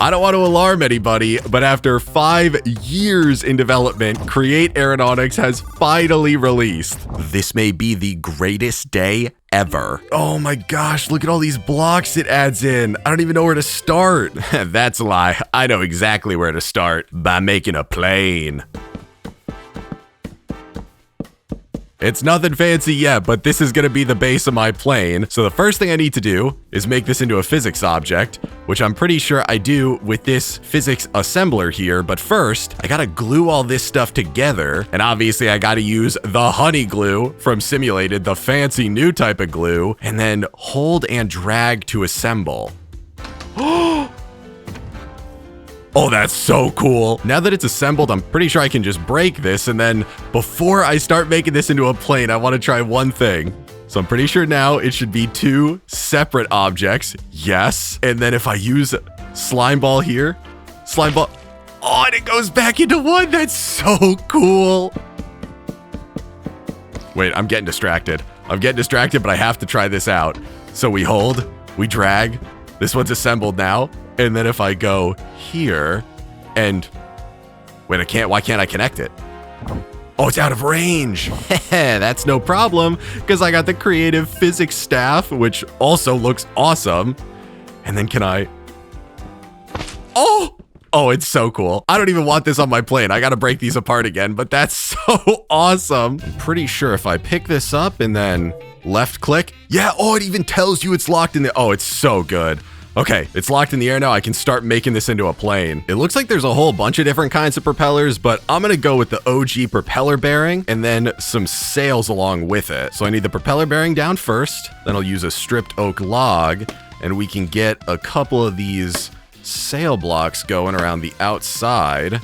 I don't want to alarm anybody, but after 5 years in development, Create Aeronautics has finally released. This may be the greatest day ever. Oh my gosh, look at all these blocks it adds in. I don't even know where to start. That's a lie. I know exactly where to start. By making a plane. It's nothing fancy yet, but this is gonna be the base of my plane. So the first thing I need to do is make this into a physics object, which I'm pretty sure I do with this physics assembler here. But first, I gotta glue all this stuff together. And obviously I gotta use the honey glue from Simulated, the fancy new type of glue, and then hold and drag to assemble. Oh, that's so cool. Now that it's assembled, I'm pretty sure I can just break this. And then before I start making this into a plane, I want to try one thing. So I'm pretty sure now it should be 2 separate objects. Yes. And then if I use slime ball here, slime ball. Oh, and it goes back into one. That's so cool. Wait, I'm getting distracted. But I have to try this out. So we hold, we drag. This one's assembled now. And then if I go here and wait, why can't I connect it? Oh, it's out of range. That's no problem because I got the creative physics staff, which also looks awesome. And then can I? Oh, it's so cool. I don't even want this on my plane. I got to break these apart again, but that's so awesome. I'm pretty sure if I pick this up and then left click. Yeah. Oh, it even tells you it's locked in the, oh, it's so good. Okay, it's locked in the air now. I can start making this into a plane. It looks like there's a whole bunch of different kinds of propellers, but I'm gonna go with the OG propeller bearing and then some sails along with it. So I need the propeller bearing down first, then I'll use a stripped oak log, and we can get a couple of these sail blocks going around the outside.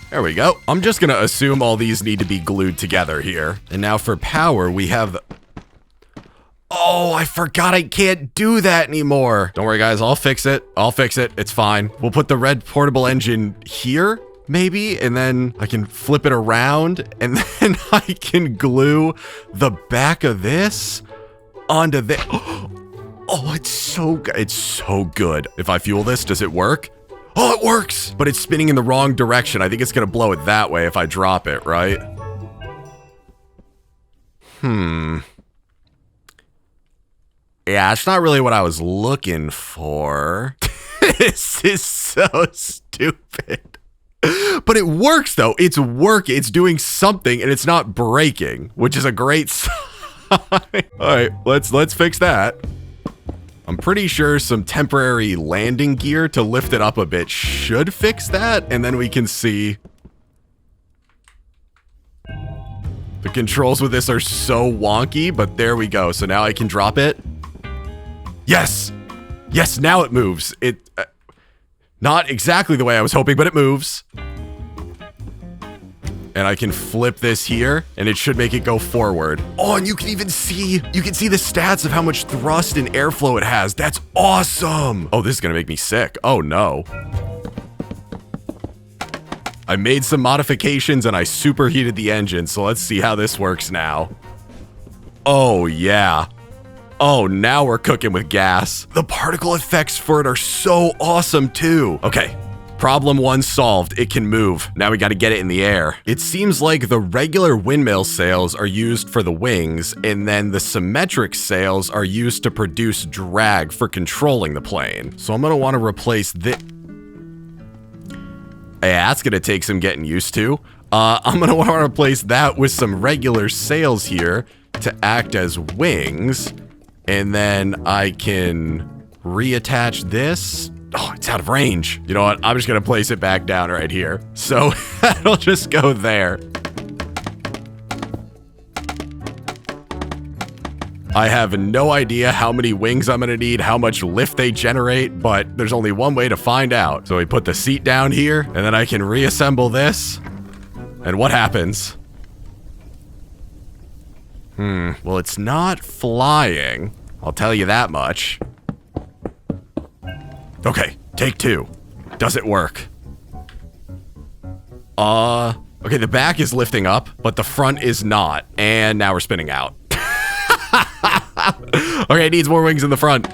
There we go. I'm just gonna assume all these need to be glued together here. And now for power, we have the... Oh, I forgot I can't do that anymore. Don't worry, guys. I'll fix it. It's fine. We'll put the red portable engine here, maybe, and then I can flip it around, and then I can glue the back of this onto this. Oh, it's so good. It's so good. If I fuel this, does it work? Oh, it works, but it's spinning in the wrong direction. I think it's going to blow it that way if I drop it, right? Yeah, it's not really what I was looking for. This is so stupid. But it works, though. It's working. It's doing something, and it's not breaking, which is a great sign. All right, let's fix that. I'm pretty sure some temporary landing gear to lift it up a bit should fix that, and then we can see... The controls with this are so wonky, but there we go. So now I can drop it. Yes! Yes, now it moves. It, not exactly the way I was hoping, but it moves. And I can flip this here, and it should make it go forward. Oh, and you can even see, you can see the stats of how much thrust and airflow it has. That's awesome! Oh, this is gonna make me sick. Oh, no. I made some modifications, and I superheated the engine, so let's see how this works now. Oh, yeah. Oh, now we're cooking with gas. The particle effects for it are so awesome too. Okay, problem 1 solved. It can move. Now we got to get it in the air. It seems like the regular windmill sails are used for the wings, and then the symmetric sails are used to produce drag for controlling the plane. So I'm gonna want to replace this. Yeah, that's gonna take some getting used to. I'm gonna want to replace that with some regular sails here to act as wings. And then I can reattach this. Oh, it's out of range. You know what? I'm just going to place it back down right here. So it'll just go there. I have no idea how many wings I'm going to need, how much lift they generate, but there's only one way to find out. So we put the seat down here, and then I can reassemble this. And what happens? Well, it's not flying. I'll tell you that much. Okay, take 2. Does it work? Okay, the back is lifting up, but the front is not. And now we're spinning out. Okay, it needs more wings in the front.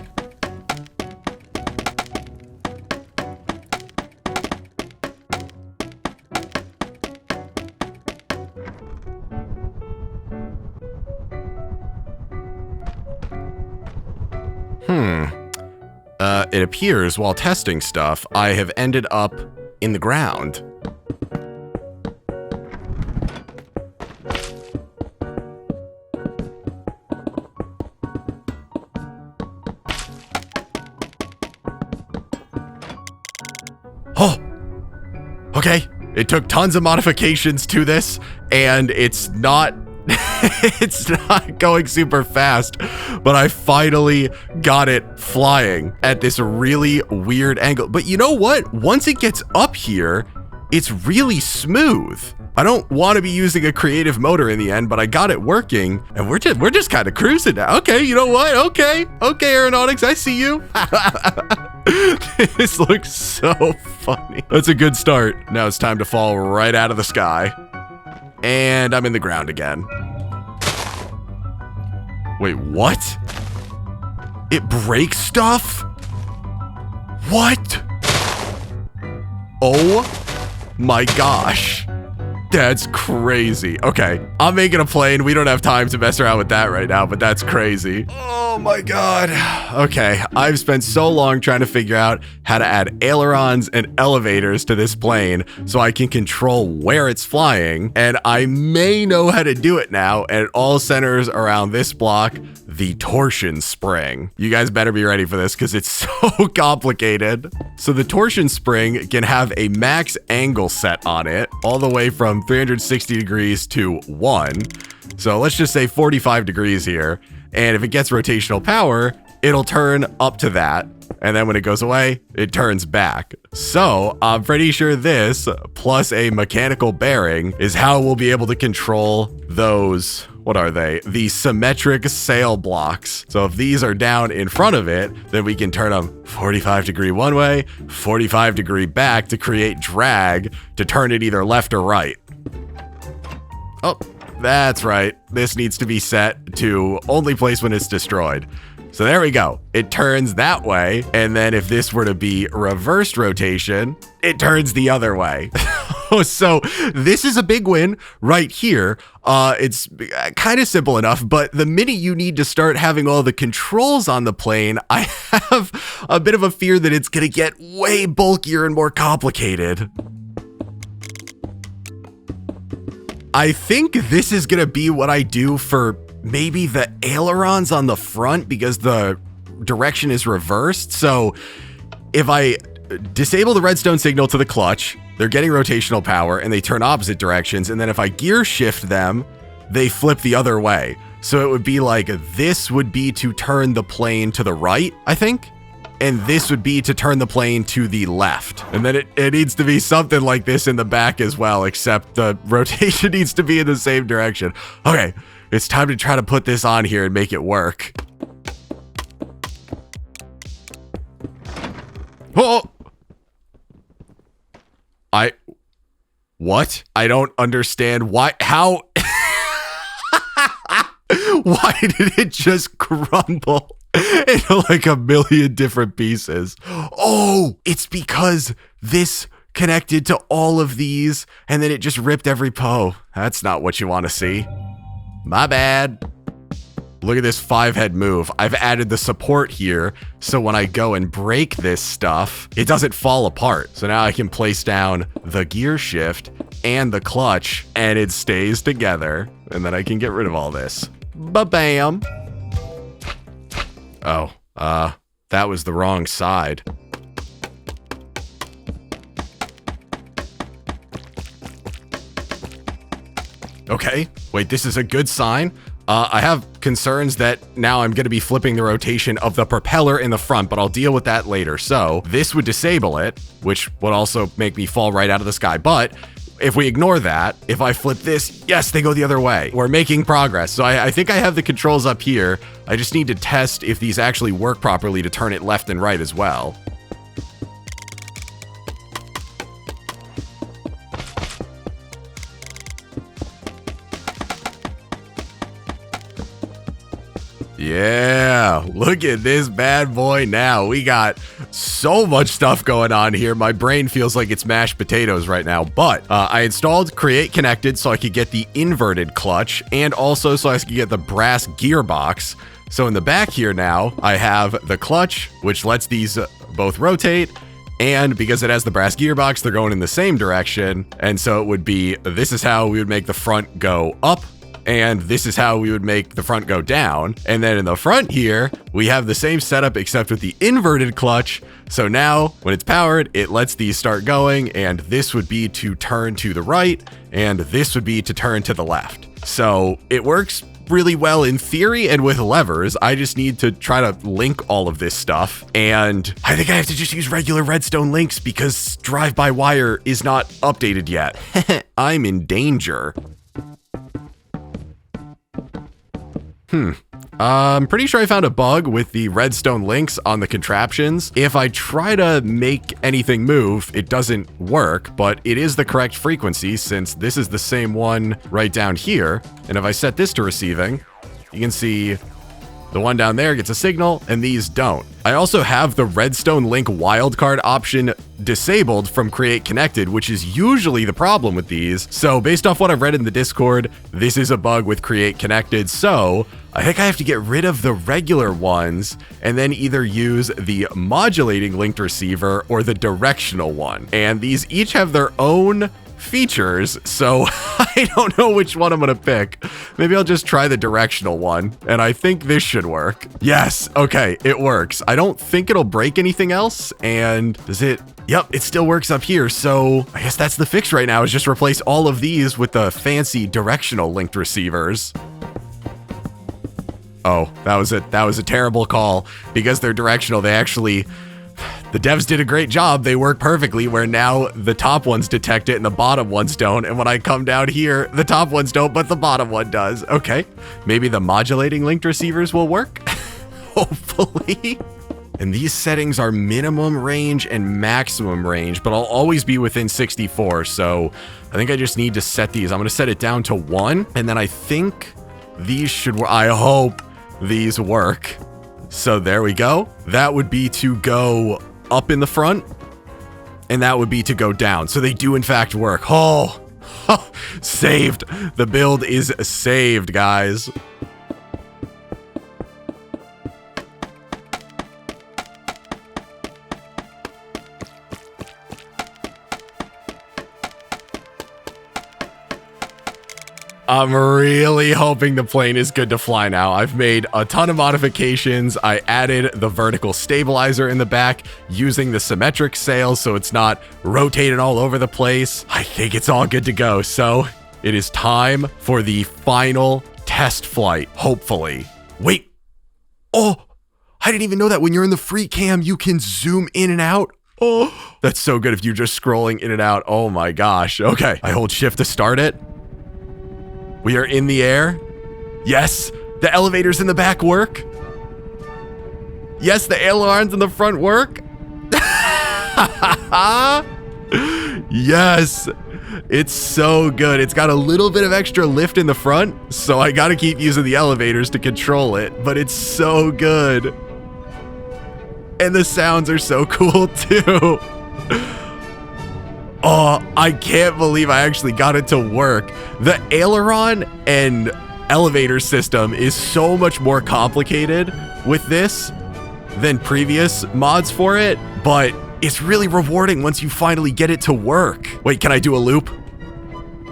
it appears while testing stuff, I have ended up in the ground. Oh, okay. It took tons of modifications to this, and it's not it's not going super fast, but I finally got it flying at this really weird angle. But you know what? Once it gets up here, it's really smooth. I don't want to be using a creative motor in the end, but I got it working, and we're just kind of cruising now. Okay, you know what? Okay, Aeronautics, I see you. This looks so funny. That's a good start. Now it's time to fall right out of the sky. And I'm in the ground again. Wait, what? It breaks stuff? What? Oh my gosh. That's crazy. Okay, I'm making a plane. We don't have time to mess around with that right now, but that's crazy. Oh my God. Okay, I've spent so long trying to figure out how to add ailerons and elevators to this plane so I can control where it's flying, and I may know how to do it now, and it all centers around this block, the torsion spring. You guys better be ready for this because it's so complicated. So the torsion spring can have a max angle set on it, all the way from 360 degrees to 1. So let's just say 45 degrees here. And if it gets rotational power, it'll turn up to that. And then when it goes away, it turns back. So I'm pretty sure this, plus a mechanical bearing, is how we'll be able to control those, what are they? The symmetric sail blocks. So if these are down in front of it, then we can turn them 45 degree one way, 45 degree back to create drag to turn it either left or right. Oh, that's right. This needs to be set to only place when it's destroyed. So there we go. It turns that way. And then if this were to be reversed rotation, it turns the other way. So this is a big win right here. It's kind of simple enough, but the minute you need to start having all the controls on the plane, I have a bit of a fear that it's going to get way bulkier and more complicated. I think this is going to be what I do for maybe the ailerons on the front because the direction is reversed. So if I disable the redstone signal to the clutch, they're getting rotational power and they turn opposite directions. And then if I gear shift them, they flip the other way. So it would be like this would be to turn the plane to the right, I think. And this would be to turn the plane to the left. And then it needs to be something like this in the back as well, except the rotation needs to be in the same direction. Okay, it's time to try to put this on here and make it work. Oh! What? I don't understand why, how? Why did it just crumble into like a million different pieces? Oh, it's because this connected to all of these and then it just ripped every PO. That's not what you want to see. My bad. Look at this 5-head move. I've added the support here, so when I go and break this stuff, it doesn't fall apart. So now I can place down the gear shift and the clutch, and it stays together, and then I can get rid of all this. Ba-bam. Oh, that was the wrong side. Okay, wait, this is a good sign. I have concerns that now I'm going to be flipping the rotation of the propeller in the front, but I'll deal with that later. So this would disable it, which would also make me fall right out of the sky. But if we ignore that, if I flip this, yes, they go the other way. We're making progress. So I think I have the controls up here. I just need to test if these actually work properly to turn it left and right as well. Yeah, look at this bad boy now. We got so much stuff going on here. My brain feels like it's mashed potatoes right now, but I installed Create Connected so I could get the inverted clutch and also so I could get the brass gearbox. So in the back here now, I have the clutch, which lets these both rotate. And because it has the brass gearbox, they're going in the same direction. And so it would be, this is how we would make the front go up. And this is how we would make the front go down. And then in the front here, we have the same setup except with the inverted clutch. So now when it's powered, it lets these start going. And this would be to turn to the right. And this would be to turn to the left. So it works really well in theory and with levers. I just need to try to link all of this stuff. And I think I have to just use regular redstone links because drive-by-wire is not updated yet. I'm in danger. I'm pretty sure I found a bug with the redstone links on the contraptions. If I try to make anything move, it doesn't work, but it is the correct frequency since this is the same one right down here. And if I set this to receiving, you can see the one down there gets a signal and these don't. I also have the redstone link wildcard option disabled from Create Connected, which is usually the problem with these. So based off what I've read in the Discord, this is a bug with Create Connected. So I think I have to get rid of the regular ones and then either use the modulating linked receiver or the directional one. And these each have their own features, so I don't know which one I'm gonna pick. Maybe I'll just try the directional one, and I think this should work. Yes, okay, it works. I don't think it'll break anything else, and does it? Yep, it still works up here, so I guess that's the fix right now, is just replace all of these with the fancy directional linked receivers. Oh, that was a terrible call. Because they're directional, they actually... The devs did a great job. They work perfectly where now the top ones detect it and the bottom ones don't. And when I come down here, the top ones don't, but the bottom one does. Okay, maybe the modulating linked receivers will work. Hopefully. And these settings are minimum range and maximum range, but I'll always be within 64. So I think I just need to set these. I'm going to set it down to 1. And then I think these should work. I hope these work. So there we go. That would be to go up in the front, and that would be to go down. So they do in fact work. Oh, saved. The build is saved, guys. I'm really hoping the plane is good to fly now. I've made a ton of modifications. I added the vertical stabilizer in the back using the symmetric sails so it's not rotating all over the place. I think it's all good to go. So it is time for the final test flight, hopefully. Wait. Oh, I didn't even know that when you're in the free cam, you can zoom in and out. Oh, that's so good if you're just scrolling in and out. Oh my gosh. Okay, I hold shift to start it. We are in the air. Yes, the elevators in the back work. Yes, the ailerons in the front work. Yes, it's so good. It's got a little bit of extra lift in the front, so I gotta keep using the elevators to control it, but it's so good. And the sounds are so cool too. Oh, I can't believe I actually got it to work. The aileron and elevator system is so much more complicated with this than previous mods for it, but it's really rewarding once you finally get it to work. Wait, can I do a loop?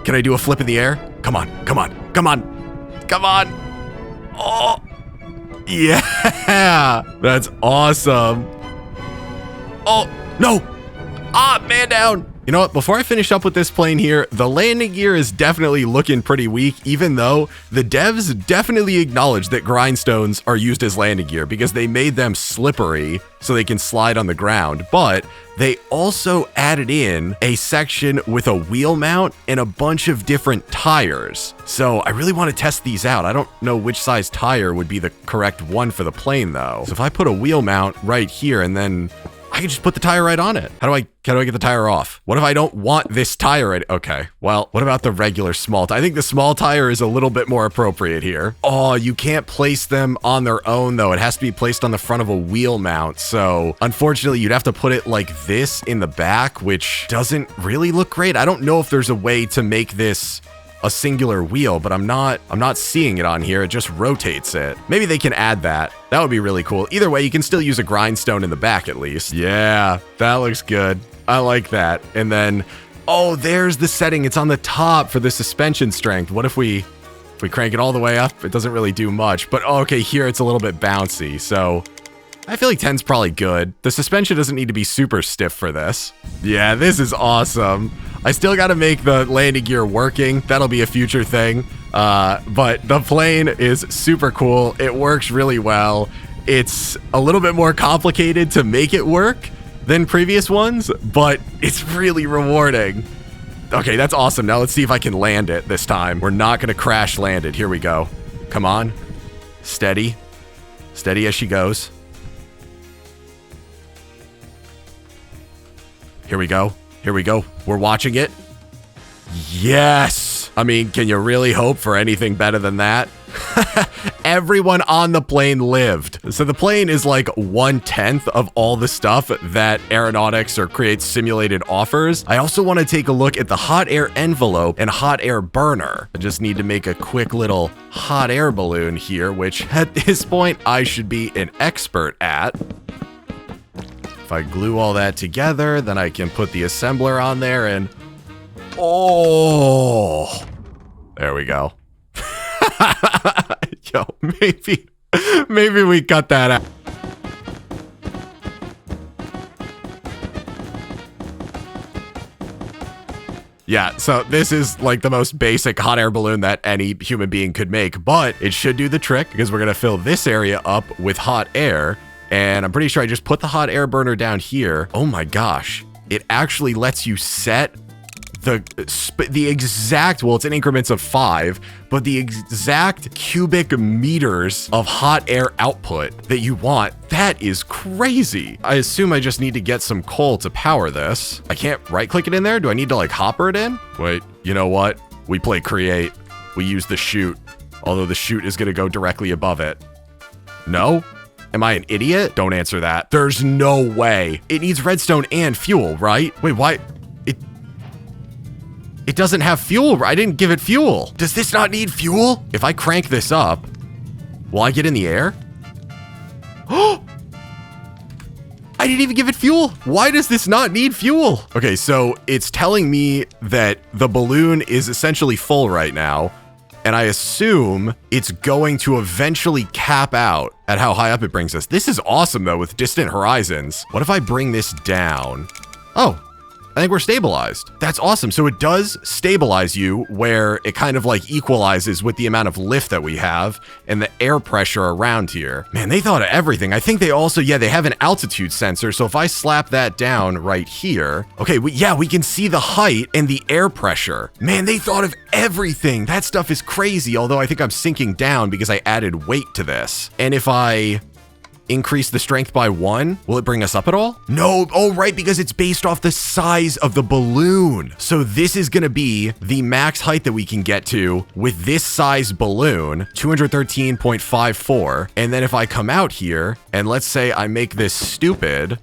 Can I do a flip in the air? Come on, come on, come on, come on. Oh, yeah, that's awesome. Oh, no. Ah, man down. You know what, before I finish up with this plane here, the landing gear is definitely looking pretty weak, even though the devs definitely acknowledge that grindstones are used as landing gear because they made them slippery so they can slide on the ground. But they also added in a section with a wheel mount and a bunch of different tires. So I really want to test these out. I don't know which size tire would be the correct one for the plane though. So if I put a wheel mount right here and then I can just put the tire right on it. How do I get the tire off? What if I don't want this tire right? Okay, well, what about the regular small tire? I think the small tire is a little bit more appropriate here. Oh, you can't place them on their own though. It has to be placed on the front of a wheel mount. So unfortunately, you'd have to put it like this in the back, which doesn't really look great. I don't know if there's a way to make this a singular wheel, but I'm not seeing it on here. It just rotates it. Maybe they can add that. That would be really cool. Either way, you can still use a grindstone in the back at least. Yeah, that looks good. I like that. And then, oh, there's the setting. It's on the top for the suspension strength. What if we crank it all the way up? It doesn't really do much, but okay, here it's a little bit bouncy. So I feel like 10's probably good. The suspension doesn't need to be super stiff for this. Yeah, this is awesome. I still got to make the landing gear working. That'll be a future thing. But the plane is super cool. It works really well. It's a little bit more complicated to make it work than previous ones, but it's really rewarding. Okay, that's awesome. Now let's see if I can land it this time. We're not going to crash land it. Here we go. Come on. Steady. Steady as she goes. Here we go. Here we go. We're watching it. Yes. I mean, can you really hope for anything better than that? Everyone on the plane lived. So the plane is like 1/10 of all the stuff that Aeronautics or Create Simulated offers. I also want to take a look at the hot air envelope and hot air burner. I just need to make a quick little hot air balloon here, which at this point I should be an expert at. If I glue all that together, then I can put the assembler on there and oh, there we go. Yo, maybe we cut that out. Yeah, so this is like the most basic hot air balloon that any human being could make, but it should do the trick because we're gonna fill this area up with hot air. And I'm pretty sure I just put the hot air burner down here. Oh my gosh, it actually lets you set the exact, well, it's in increments of 5, but the exact cubic meters of hot air output that you want. That is crazy. I assume I just need to get some coal to power this. I can't right click it in there. Do I need to like hopper it in? Wait, you know what? We play create. We use the chute, although the chute is gonna go directly above it. No? Am I an idiot? Don't answer that. There's no way. It needs redstone and fuel, right? Wait, why? It doesn't have fuel. I didn't give it fuel. Does this not need fuel? If I crank this up, will I get in the air? Oh, I didn't even give it fuel. Why does this not need fuel? Okay, so it's telling me that the balloon is essentially full right now, and I assume it's going to eventually cap out at how high up it brings us. This is awesome though with distant horizons. What if I bring this down? Oh, I think we're stabilized. That's awesome. So it does stabilize you where it kind of like equalizes with the amount of lift that we have and the air pressure around here. Man, they thought of everything. I think they also, yeah, they have an altitude sensor. So if I slap that down right here, okay, we can see the height and the air pressure. Man, they thought of everything. That stuff is crazy. Although I think I'm sinking down because I added weight to this. And if I increase the strength by 1, will it bring us up at all? No, oh right, because it's based off the size of the balloon. So this is gonna be the max height that we can get to with this size balloon, 213.54. And then if I come out here and let's say I make this stupid,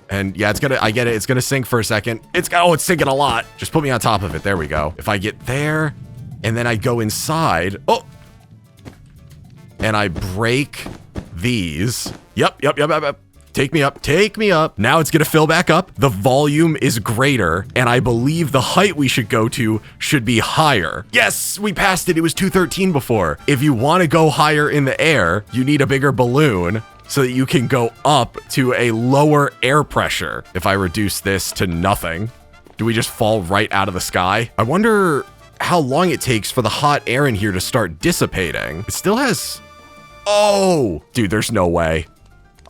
and yeah, I get it, it's gonna sink for a second. It's sinking a lot. Just put me on top of it, there we go. If I get there and then I go inside, oh, and I break these. Yep. Take me up. Now it's gonna fill back up. The volume is greater, and I believe the height we should go to should be higher. Yes, we passed it. It was 213 before. If you want to go higher in the air, you need a bigger balloon so that you can go up to a lower air pressure. If I reduce this to nothing, do we just fall right out of the sky? I wonder how long it takes for the hot air in here to start dissipating. It still has... Oh, dude, there's no way.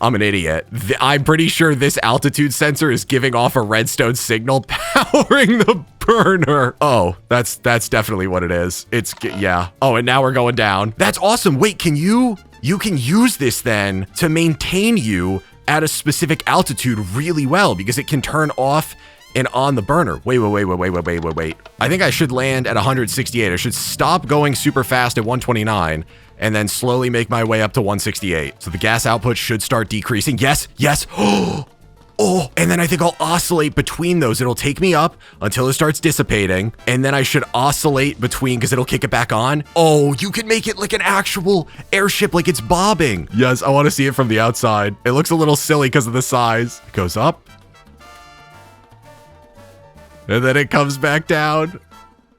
I'm an idiot. I'm pretty sure this altitude sensor is giving off a redstone signal powering the burner. Oh, that's definitely what it is. Yeah. Oh, and now we're going down. That's awesome. Wait, you can use this then to maintain you at a specific altitude really well because it can turn off and on the burner. Wait. I think I should land at 168. I should stop going super fast at 129 and then slowly make my way up to 168. So the gas output should start decreasing. Yes. Oh, and then I think I'll oscillate between those. It'll take me up until it starts dissipating, and then I should oscillate between because it'll kick it back on. Oh, you can make it like an actual airship, like it's bobbing. Yes, I want to see it from the outside. It looks a little silly because of the size. It goes up. And then it comes back down.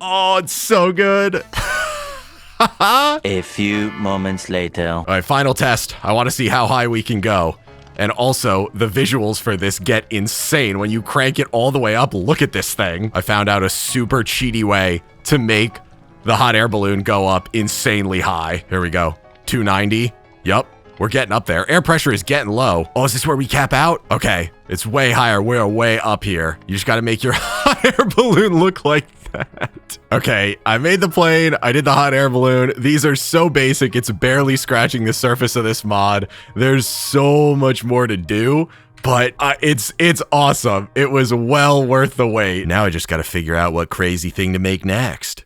Oh, it's so good. A few moments later. All right, final test. I want to see how high we can go. And also, the visuals for this get insane. When you crank it all the way up, look at this thing. I found out a super cheaty way to make the hot air balloon go up insanely high. Here we go. 290. Yup. We're getting up there. Air pressure is getting low. Oh, is this where we cap out? Okay. It's way higher. We're way up here. You just got to make your hot air balloon look like that. Okay, I made the plane. I did the hot air balloon. These are so basic. It's barely scratching the surface of this mod. There's so much more to do, but it's awesome. It was well worth the wait. Now I just got to figure out what crazy thing to make next.